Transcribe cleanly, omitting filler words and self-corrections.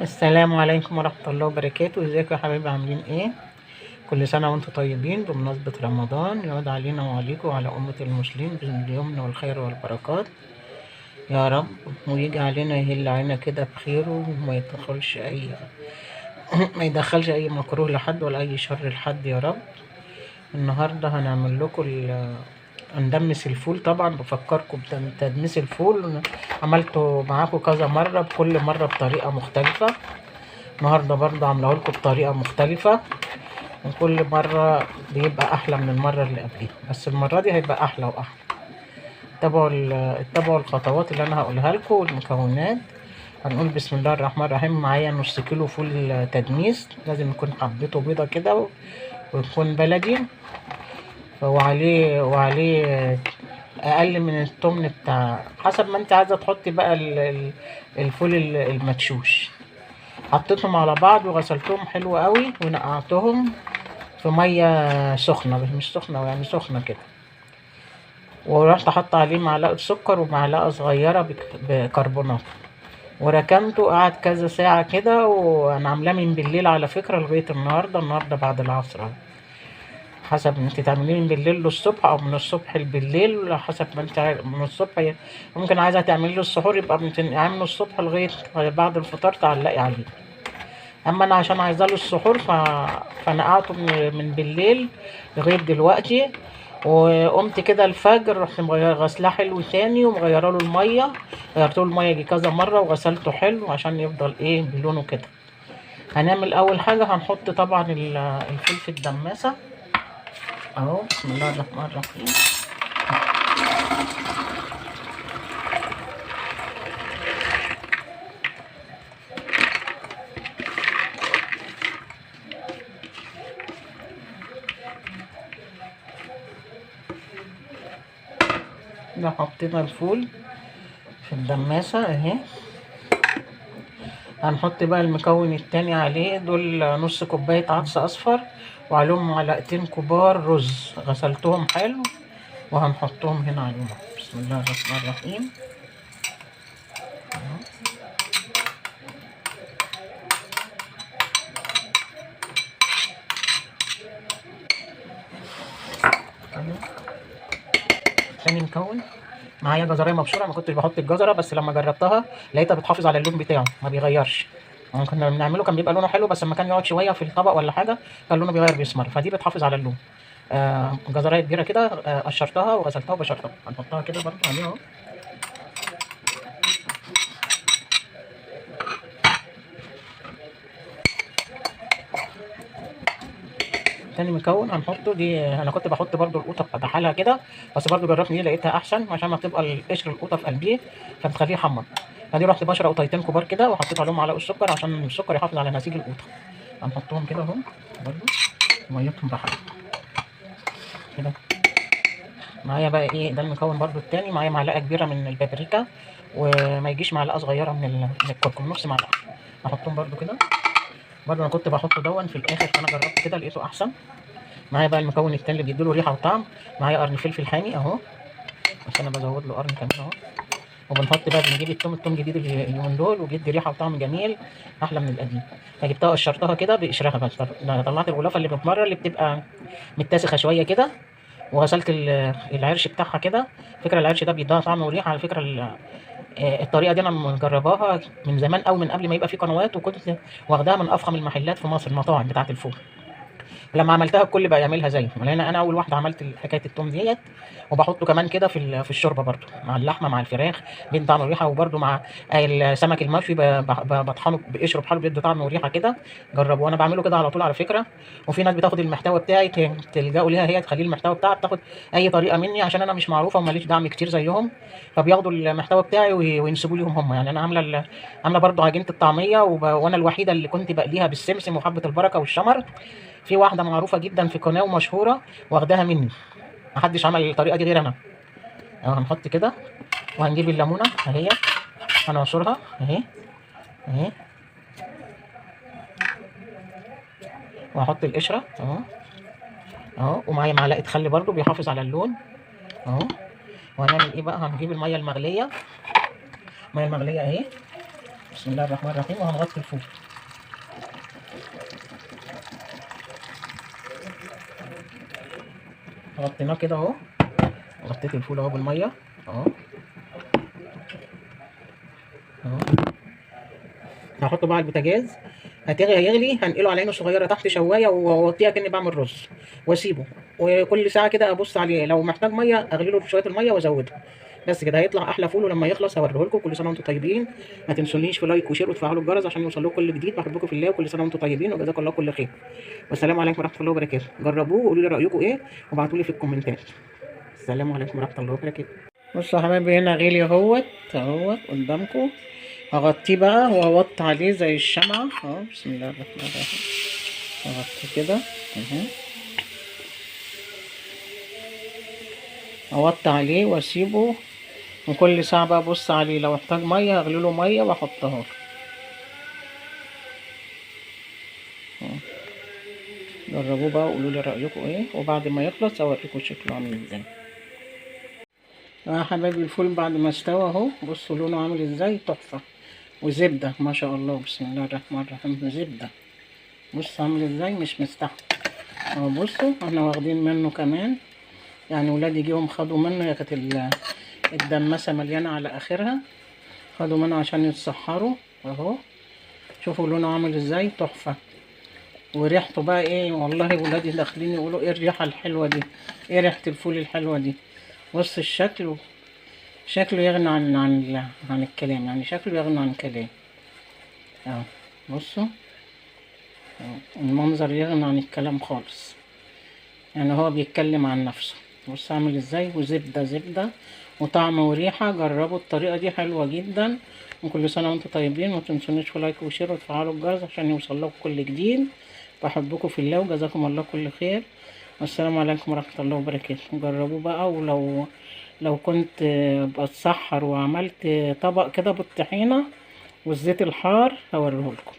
السلام عليكم ورحمة الله وبركاته. ازيكم يا حبايبي، عاملين ايه؟ كل سنة وانتم طيبين بمناسبة رمضان. يعود علينا وعليكم وعلى أمة المسلمين باليمن والخير والبركات يا رب، ويجي علينا يهل علينا كده بخير، وما يدخلش أي ما يدخلش أي مكروه لحد ولا أي شر لحد يا رب. النهاردة هنعمل لكم هندمس الفول. طبعا بفكركم بتدميس الفول، عملته معاكم كذا مرة، بكل مرة بطريقة مختلفة. النهارده برضه عاملاه لكم بطريقة مختلفة، وكل مرة بيبقى أحلى من المرة اللي قبليها، بس المرة دي هيبقى أحلى وأحلى. اتبعوا الخطوات اللي أنا هقولها لكم والمكونات. هنقول بسم الله الرحمن الرحيم. معايا نص كيلو فول تدميس، لازم يكون حبته بيضة كده ويكون بلدي، وعليه أقل من التمن بتاع، حسب ما انت عايزة تحطي بقى الفول المدشوش. حطيتهم على بعض وغسلتهم حلو قوي ونقعتهم في ميه سخنه، مش سخنه يعني سخنه كده، ورحت حاطه عليه معلقه سكر ومعلقه صغيره بكربونات، وركنته قعد كذا ساعه كده. وانا عاملاه من بالليل على فكره لغايه النهارده بعد العصر أهو. حسب انت تعمليه من بالليل للصبح او من الصبح بالليل، حسب ما انت من الصبح ممكن عايزه تعملي له السحور، يبقى بتنقعيه من الصبح لغايه بعد الفطار تعلقي عليه. اما انا عشان عايزاه للسحور فنقعته من بالليل لغايه دلوقتي. وقمت كده الفجر رحت غسلاه حلو تاني ومغيره له الميه، غيرت له الميه دي كذا مره وغسلته حلو عشان يفضل ايه بلونه كده. هنعمل اول حاجه، هنحط طبعا الفول في الدماسه اهو. بسم الله الرحمن الرحيم. ده حطينا الفول في الدماسه اهي. هنحط بقى المكون التاني عليه، دول نص كوباية عدس أصفر وعليهم معلقتين كبار رز غسلتهم حلو، وهنحطهم هنا عليهم. بسم الله الرحمن الرحيم. تاني مكون معايا جزرايه مبشوره، ما كنتش بحط الجزره بس لما جربتها لقيتها بتحافظ على اللون بتاعه ما بيغيرش. كنا بنعمله كان بيبقى لونه حلو، بس لما كان يقعد شويه في الطبق ولا حاجه كان لونه بيغير بيسمر، فدي بتحافظ على اللون. جزرايه كبيره كده، قشرتها وغسلتها وبشرتها، هنحطها كده برضه عليها اهو. تاني مكون هنحطه، دي انا كنت بحط برضو القوطه بحالها كده، بس برضو جربت دي لقيتها احسن عشان ما تبقى قشر القوطه في قلبيه فبتخليه يحمر. فدي رحت بشره قطيتين كبار كده وحطيت عليهم معلقه السكر عشان السكر يحافظ على نسيج القوطه. هنحطهم كده اهو برضو، ميتهم بحالها كده. معايا بقى ايه ده المكون برضو التاني، معايا معلقه كبيره من البابريكا، وما يجيش معلقه صغيره من الكركم، نص معلقه. هحطهم برضو كده. برضو انا كنت بحطه دون في الاخر، فانا جربت كده لقيته احسن. معايا بقى المكون التاني اللي بيديله ريحه وطعم، معايا قرن فلفل حامي اهو، بس انا بزود له قرن كمان اهو. وبنحط بقى بنجيب التوم جديد اليومين دول وبيدي ريحه وطعم جميل احلى من القديم. فجبتها قشرتها كده بقشرها، بس طلعت الغلافه اللي بتمرر اللي بتبقى متسخه شويه كده، وغسلت العرش بتاعها كده. فكره العرش ده بيديها طعم وريحه على فكره. الطريقه دي انا مجرباها من زمان او من قبل ما يبقى في قنوات، وكنت واخداها من افخم المحلات في مصر، المطاعم بتاعه الفول. لما عملتها الكل بقى يعملها زيي، لان انا اول واحده عملت حكايه التوم ديت. وبحطه كمان كده في الشوربه برده مع اللحمه مع الفراخ، بيدي طعم وريحه. وبرده مع السمك المشوي بطحنه بقشره بحاله بيدي طعم وريحه كده. جربوا، وانا بعمله كده على طول على فكره. وفي ناس بتاخد المحتوى بتاعي تلجأوا ليها هي تخليه المحتوى بتاعها، بتاخد اي طريقه مني عشان انا مش معروفه وماليش دعم كتير زيهم، فبياخدوا المحتوى بتاعي وينسبوا ليهم هم. يعني انا عامله برده عجينه الطعميه، وانا الوحيده اللي كنت بقليها بالسمسم وحبه البركه والشمر. في واحده معروفه جدا في قناه ومشهوره واخداها مني، محدش عمل الطريقه دي غير انا. هنحط كده، وهنجيب الليمونه اهي، هنعصرها اهي اهي، وهحط القشره اهو اهو، ومعايا معلقه خل برده بيحافظ على اللون اهو. وهنعمل ايه بقى، هنجيب الميه المغليه، الميه المغليه اهي، بسم الله الرحمن الرحيم. وهنغطي الفول. غطيناه كده اهو. غطيت الفول اهو بالميه اهو اهو. هحطه بقى على البوتاجاز. هيغلي، هنقله على عينه صغيره تحت شوايه واوطيها كاني بعمل رز واسيبه. وكل ساعه كده ابص عليه، لو محتاج ميه اغلي له شويه الميه وازودها. بس كده هيطلع احلى فول. ولما يخلص هوريه لكم. كل سنه وانتم طيبين. ما تنسونيش في لايك وشير وتفعلوا الجرس عشان يوصل لكم كل جديد. بحبكم في الله، وكل سنه وانتم طيبين وجزاكم الله كل خير. والسلام عليكم ورحمه الله وبركاته. جربوه وقولوا لي رايكم ايه وابعتوا لي في الكومنتات. السلام عليكم ورحمه الله وبركاته. بصوا يا حبايبي، هنا غلي اهوت قدامكم. هغطيه بقى وهوطي عليه زي الشمعة اهو. بسم الله الرحمن الرحيم. هغطيه كده اهو. اوطي عليه واسيبه. وكل ساعة بقى ابص عليه، لو احتاج مية اغلي له مية واحطها له. جربوه بقى وقولوا لي رأيكم ايه. وبعد ما يخلص اوريكم شكله عامل ازاي. يا حبايبي، الفول بعد ما استوى اهو. بصوا لونه عامل ازاي، تحفة. وزبدة ما شاء الله. بسم الله الرحمن الرحيم. زبدة. بص عامل ازاي، مش مستحمل اهو. بصوا احنا واخدين منه كمان، يعني ولادي جيهم خدوا منه. هي كانت الدماسة مليانة على اخرها. خدوا منه عشان يتسحروا اهو. شوفوا لونه عامل ازاي، تحفة. وريحته بقى ايه، والله ولادي داخلين يقولوا ايه الريحة الحلوة دي، ايه ريحة الفول الحلوة دي. بص الشكل، شكله يغني عن الكلام، يعني شكله يغني عن الكلام اهو. بصوا المنظر يغني عن الكلام خالص، يعني هو بيتكلم عن نفسه. بص عامل ازاي. وزبدة زبدة وطعم وريحة. جربوا الطريقة دي، حلوة جدا. وكل سنة وانتم طيبين. ومتنسونيش في لايك وشير وتفعلوا الجرس عشان يوصل لكم كل جديد. بحبكم في الله وجزاكم الله كل خير. والسلام عليكم ورحمة الله وبركاته. جربوه بقى. لو كنت بتسحر وعملت طبق كده بالطحينة والزيت الحار هوريهولكم.